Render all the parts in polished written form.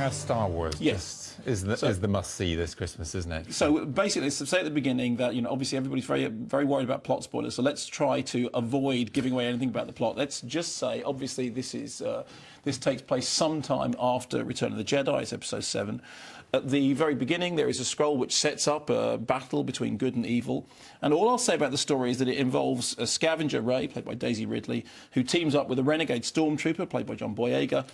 Star Wars, yes, is the must-see this Christmas, isn't it? So basically, let's say at the beginning that obviously everybody's very worried about plot spoilers. So let's try to avoid giving away anything about the plot. Let's just say, obviously, this takes place sometime after Return of the Jedi. It's Episode 7. At the very beginning, there is a scroll which sets up a battle between good and evil. And all I'll say about the story is that it involves a scavenger Rey, played by Daisy Ridley, who teams up with a renegade stormtrooper, played by John Boyega,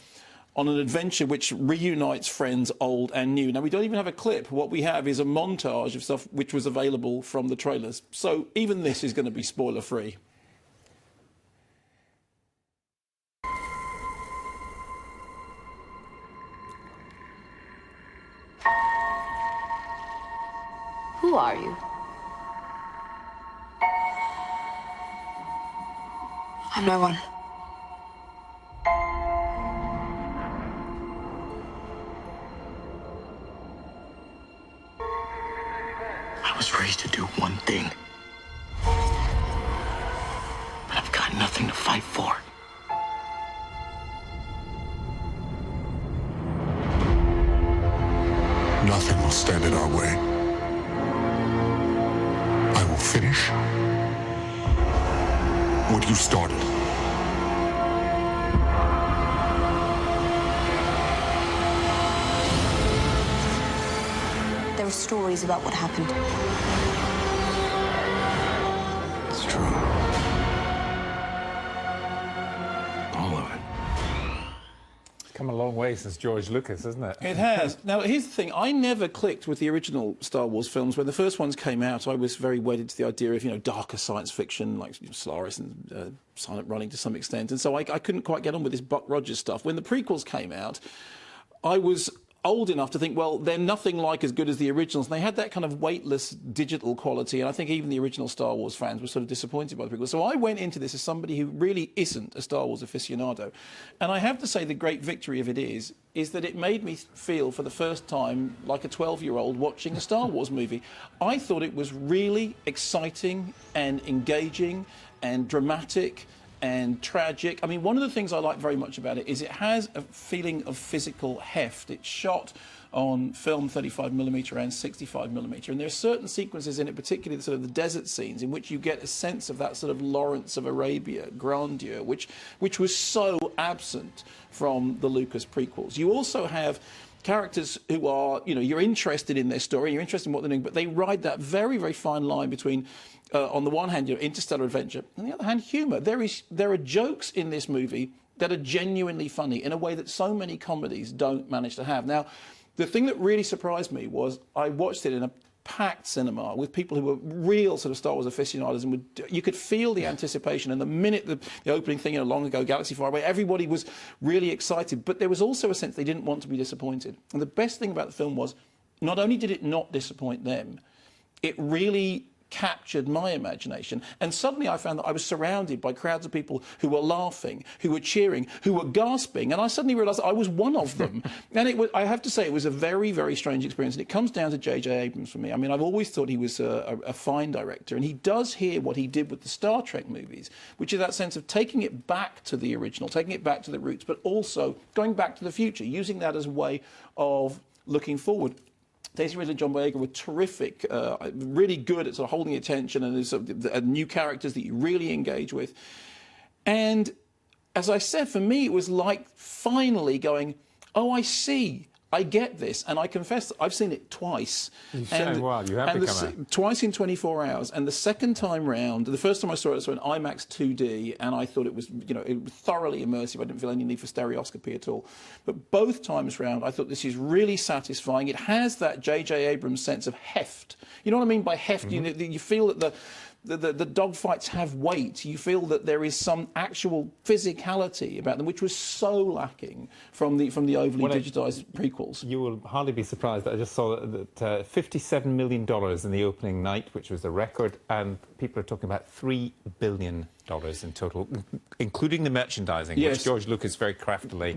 on an adventure which reunites friends old and new. Now, we don't even have a clip. What we have is a montage of stuff which was available from the trailers. So even this is going to be spoiler-free. Who are you? I'm no one. I was raised to do one thing, but I've got nothing to fight for. Nothing will stand in our way. I will finish what you started. There are stories about what happened. It's true. All of it. It's come a long way since George Lucas, hasn't it? It has. Now, here's the thing. I never clicked with the original Star Wars films. When the first ones came out, I was very wedded to the idea of, darker science fiction, like Solaris and Silent Running to some extent. And so I couldn't quite get on with this Buck Rogers stuff. When the prequels came out, I was old enough to think, well, they're nothing like as good as the originals. And they had that kind of weightless digital quality. And I think even the original Star Wars fans were sort of disappointed by the prequels. So I went into this as somebody who really isn't a Star Wars aficionado. And I have to say the great victory of it is that it made me feel for the first time like a 12-year-old watching a Star Wars movie. I thought it was really exciting and engaging and dramatic and tragic. I mean, one of the things I like very much about it is it has a feeling of physical heft. It's shot on film 35mm and 65mm, and there are certain sequences in it, particularly the sort of the desert scenes, in which you get a sense of that sort of Lawrence of Arabia grandeur, which was so absent from the Lucas prequels. You also have characters who are, you're interested in their story, you're interested in what they're doing, but they ride that very, very fine line between, on the one hand, interstellar adventure, and on the other hand, humour. There are jokes in this movie that are genuinely funny in a way that so many comedies don't manage to have. Now, the thing that really surprised me was I watched it in a packed cinema with people who were real sort of Star Wars aficionados, and you could feel the anticipation. And the minute the opening thing in a long ago Galaxy Far Away, everybody was really excited. But there was also a sense they didn't want to be disappointed. And the best thing about the film was, not only did it not disappoint them, it really captured my imagination. And suddenly I found that I was surrounded by crowds of people who were laughing, who were cheering, who were gasping, and I suddenly realised I was one of them. And I have to say, it was a very, very strange experience. And it comes down to J.J. Abrams for me. I mean, I've always thought he was a fine director, and he does here what he did with the Star Trek movies, which is that sense of taking it back to the original, taking it back to the roots, but also going back to the future, using that as a way of looking forward. Daisy Ridley and John Boyega were terrific, really good at sort of holding attention, and there's sort of new characters that you really engage with. And as I said, for me, it was like finally going, oh, I see. I get this, and I confess that I've seen it twice. You have become twice in 24 hours, and the second time round, the first time I saw it, I saw it in IMAX 2D, and I thought it was, it was thoroughly immersive. I didn't feel any need for stereoscopy at all. But both times round, I thought this is really satisfying. It has that J.J. Abrams sense of heft. You know what I mean by heft? Mm-hmm. You feel that the dogfights have weight. You feel that there is some actual physicality about them, which was so lacking from the overly digitised prequels. You will hardly be surprised that I just saw that $57 million in the opening night, which was a record, and people are talking about $3 billion in total, including the merchandising, which George Lucas very craftily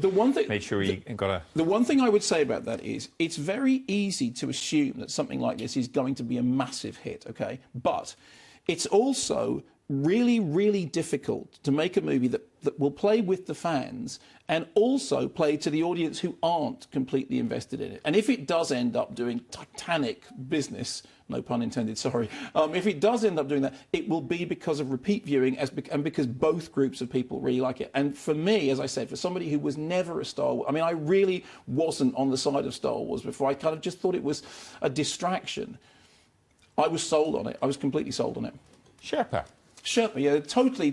made sure he got a... The one thing I would say about that is it's very easy to assume that something like this is going to be a massive hit, OK? But it's also really, really difficult to make a movie that will play with the fans and also play to the audience who aren't completely invested in it. And if it does end up doing titanic business, no pun intended, sorry, if it does end up doing that, it will be because of repeat viewing and because both groups of people really like it. And for me, as I said, for somebody who was never a Star Wars, I mean, I really wasn't on the side of Star Wars before. I kind of just thought it was a distraction. I was sold on it. I was completely sold on it. Sherpa. Sherpa, yeah, totally